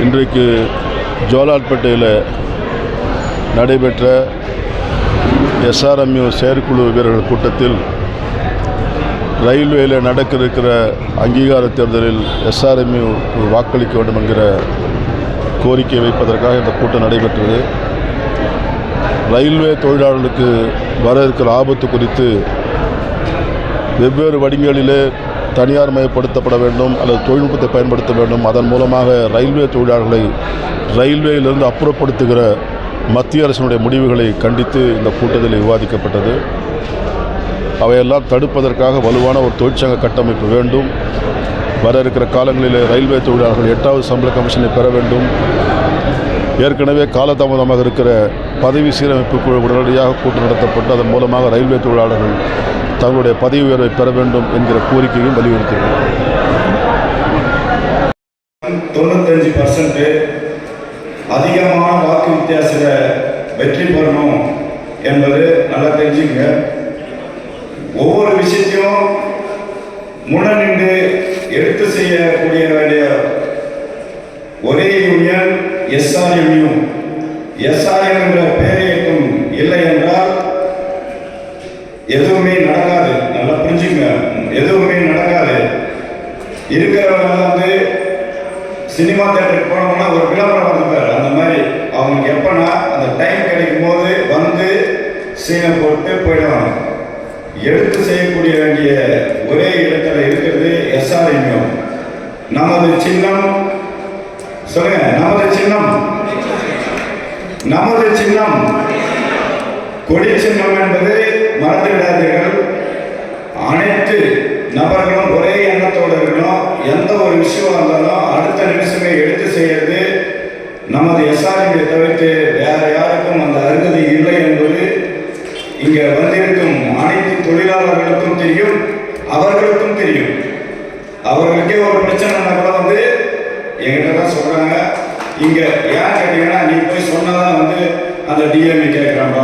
இன்றைக்கு ஜோலார்பேட்டையில் நடைபெற்ற SRMU செயற்குழு வீரர்கள் கூட்டத்தில் ரயில்வேயில் நடக்க இருக்கிற அங்கீகார தேர்தலில் SRMU வாக்களிக்க வேண்டும் என்கிற கோரிக்கை வைப்பதற்காக இந்த கூட்டம் நடைபெற்றது. ரயில்வே தொழிலாளர்களுக்கு வர இருக்கிற ஆபத்து குறித்து வெவ்வேறு வடிகளிலே தனியார் மயப்படுத்தப்பட வேண்டும் அல்லது தொழில்நுட்பத்தை பயன்படுத்த வேண்டும், அதன் மூலமாக ரயில்வே தொழிலாளர்களை ரயில்வேயிலிருந்து அப்புறப்படுத்துகிற மத்திய அரசினுடைய முடிவுகளை கண்டித்து இந்த கூட்டத்தில் விவாதிக்கப்பட்டது. அவையெல்லாம் தடுப்பதற்காக வலுவான ஒரு தொழிற்சங்க கட்டமைப்பு வேண்டும். வர இருக்கிற காலங்களில் ரயில்வே தொழிலாளர்கள் 8வது சம்பள கமிஷனை பெற வேண்டும். ஏற்கனவே காலதாமதமாக இருக்கிற பதவி சீரமைப்பு குழு உடனடியாக கூட்டம் நடத்தப்பட்டு அதன் மூலமாக ரயில்வே தொழிலாளர்கள் தங்களுடைய பதவி உயர்வை பெற வேண்டும் என்கிற கோரிக்கையும் வலியுறுத்தினார். 95% அதிகமான வாக்கு வித்தியாசத்தில் வெற்றி பெறணும் என்பது நல்லா தெரிஞ்சுங்க. ஒவ்வொரு விஷயத்தையும் முன்னின்று எடுத்து செய்யக்கூடிய வேண்டிய ஒரே யூனியன் SRMU. SRM என்ற பேரையக்கம் இல்லை என்றால் எதுவுமே நடக்காது. நல்லா புரிஞ்சுங்க, எதுவுமே நடக்காது. இருக்கிறவங்க சினிமா தேட்டருக்கு போனோம்னா ஒரு விளம்பரம் வந்துப்பார், அந்த மாதிரி அவங்களுக்கு எப்பனா அந்த டைம் கிடைக்கும் போது வந்து சீனை போட்டு போயிடுவாங்க. எடுத்து செய்யக்கூடிய வேண்டிய ஒரே இடத்துல இருக்கிறது SRMU. நமது சின்னம் சொல்லுங்க, நமது சின்னம் கொடி சின்னம் என்பது மறந்து விடாதீர்கள். அனைத்து நபர்களும் ஒரே எண்ணத்தோடு இருக்கணும். எந்த ஒரு விஷயம் இருந்தாலும் அடுத்த நிமிஷமே எடுத்து செய்யறது நமது SRMU தவிர்த்து வேற யாருக்கும் அந்த அருகதை இல்லை என்பது இங்க வந்திருக்கும் அனைத்து தொழிலாளர்களுக்கும் தெரியும், அவர்களுக்கும் தெரியும். அவர்களுக்கே ஒரு பிரச்சனை கூட வந்து என்கிட்ட தான் சொல்றாங்க. இங்க ஏன் கேட்டீங்கன்னா, நீ போய் சொன்னாதான் வந்து அந்த DME கேட்கிறாங்க.